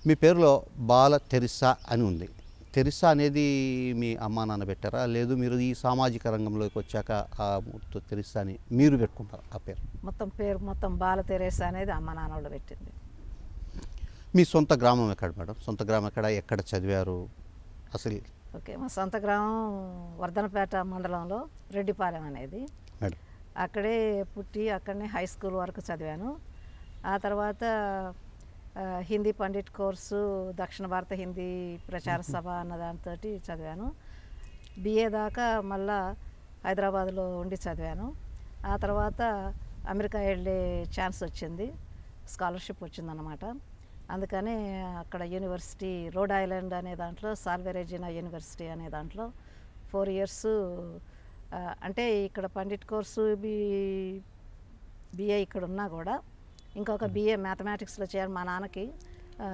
మీ పేరులో బాల తెరిసా అని ఉంది. తెరిసా అనేది మీ అమ్మా నాన్న పెట్టారా, లేదు మీరు ఈ సామాజిక రంగంలోకి వచ్చాక ఆ తెరిసా అని మీరు పెట్టుకుంటారు ఆ పేరు? మొత్తం బాల తెరేసా అనేది అమ్మ నాన్న వాళ్ళు పెట్టింది. మీ సొంత గ్రామం ఎక్కడ మేడం? సొంత గ్రామం ఎక్కడ చదివారు అసలు? ఓకే, మా సొంత గ్రామం వర్ధనపేట మండలంలో రెడ్డిపాలెం అనేది. మేడం అక్కడే పుట్టి అక్కడనే హై స్కూల్ వరకు చదివాను. ఆ తర్వాత హిందీ పండిట్ కోర్సు దక్షిణ భారత హిందీ ప్రచార సభ అన్న దాంతో చదివాను. బిఏ దాకా మళ్ళా హైదరాబాద్లో ఉండి చదివాను. ఆ తర్వాత అమెరికా వెళ్ళే ఛాన్స్ వచ్చింది, స్కాలర్షిప్ వచ్చిందన్నమాట. అందుకని అక్కడ యూనివర్సిటీ రోడ్ ఐలాండ్ అనే దాంట్లో సాల్వెరెజినా యూనివర్సిటీ అనే దాంట్లో 4 years అంటే ఇక్కడ పండిట్ కోర్సు బిఏ ఇక్కడ ఉన్నా కూడా ఇంకొక బిఏ మ్యాథమెటిక్స్లో చేయాలి. మా నాన్నకి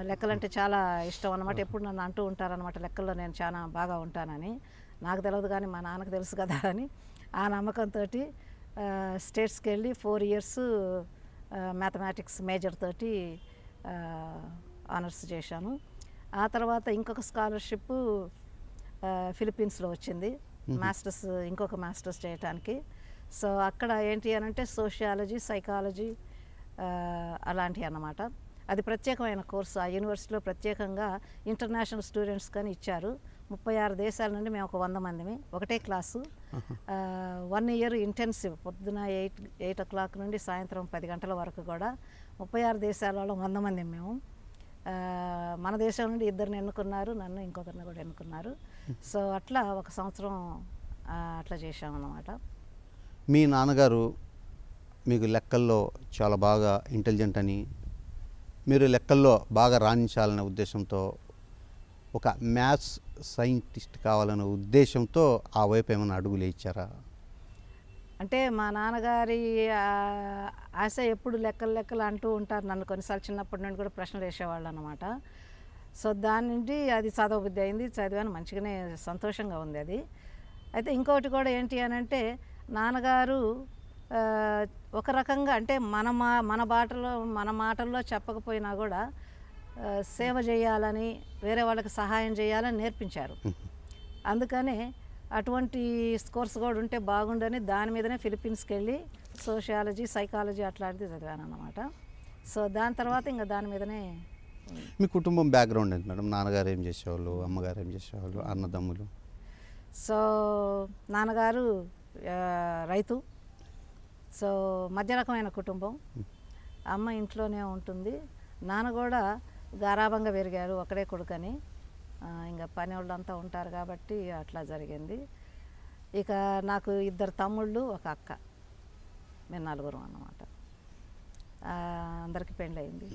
లెక్కలంటే చాలా ఇష్టం అన్నమాట. ఎప్పుడు నన్ను అంటూ ఉంటారనమాట, లెక్కల్లో నేను చాలా బాగా ఉంటానని. నాకు తెలియదు కానీ మా నాన్నకు తెలుసు కదా అని ఆ నమ్మకంతో స్టేట్స్కి వెళ్ళి 4 years మ్యాథమెటిక్స్ మేజర్ తోటి ఆనర్స్ చేశాను. ఆ తర్వాత ఇంకొక స్కాలర్షిప్ ఫిలిప్పీన్స్లో వచ్చింది, ఇంకొక మాస్టర్స్ చేయటానికి. సో అక్కడ ఏంటి అని అంటే సోషియాలజీ, సైకాలజీ అలాంటివి అన్నమాట. అది ప్రత్యేకమైన కోర్సు. ఆ యూనివర్సిటీలో ప్రత్యేకంగా ఇంటర్నేషనల్ స్టూడెంట్స్ కానీ ఇచ్చారు. 36 దేశాల నుండి మేము ఒక 100 మందిమి ఒకటే క్లాసు. 1 year ఇంటెన్సివ్, పొద్దున 8 o'clock నుండి సాయంత్రం 10 గంటల వరకు కూడా 36 దేశాల వాళ్ళు 100 మంది మేము. మన దేశం నుండి 2 ఎన్నుకున్నారు, నన్ను ఇంకొకరిని కూడా ఎన్నుకున్నారు. సో అట్లా 1 సంవత్సరం అట్లా చేశామన్నమాట. మీ నాన్నగారు మీకు లెక్కల్లో చాలా బాగా ఇంటెలిజెంట్ అని, మీరు లెక్కల్లో బాగా రాణించాలనే ఉద్దేశంతో, ఒక మ్యాథ్స్ సైంటిస్ట్ కావాలనే ఉద్దేశంతో ఆ వైపు ఏమైనా అడుగులు ఇచ్చారా? అంటే మా నాన్నగారి ఆశ ఎప్పుడు లెక్కలు అంటూ ఉంటారు. నన్ను కొన్నిసార్లు చిన్నప్పటి నుండి కూడా ప్రశ్నలు వేసేవాళ్ళు అన్నమాట. సో దాని నుండి అది చదవబుద్ధి అయింది, చదివాను, మంచిగానే సంతోషంగా ఉంది అది. అయితే ఇంకొకటి కూడా ఏంటి అని అంటే నాన్నగారు ఒక రకంగా అంటే మన మాటల్లో చెప్పకపోయినా కూడా సేవ చేయాలని, వేరే వాళ్ళకి సహాయం చేయాలని నేర్పించారు. అందుకనే అటువంటి స్కోర్స్ కూడా ఉంటే బాగుండని దాని మీదనే ఫిలిప్పీన్స్కి వెళ్ళి సోషియాలజీ, సైకాలజీ అట్లాంటిది చదివాను అన్నమాట. సో దాని తర్వాత ఇంకా దాని మీదనే. మీ కుటుంబం బ్యాక్గ్రౌండ్ ఏంటి మేడం? నాన్నగారు ఏం చేసేవాళ్ళు, అమ్మగారు ఏం చేసేవాళ్ళు, అన్నదమ్ములు? సో నాన్నగారు రైతు. సో మధ్య రకమైన కుటుంబం. అమ్మ ఇంట్లోనే ఉంటుంది. నాన్న కూడా గారాబంగా పెరిగారు, ఒకడే కొడుకని. ఇంకా పని వాళ్ళంతా ఉంటారు కాబట్టి అట్లా జరిగింది. ఇక నాకు 2 తమ్ముళ్ళు, ఒక అక్క, మేము 4 అన్నమాట. అందరికీ పెళ్ళయింది.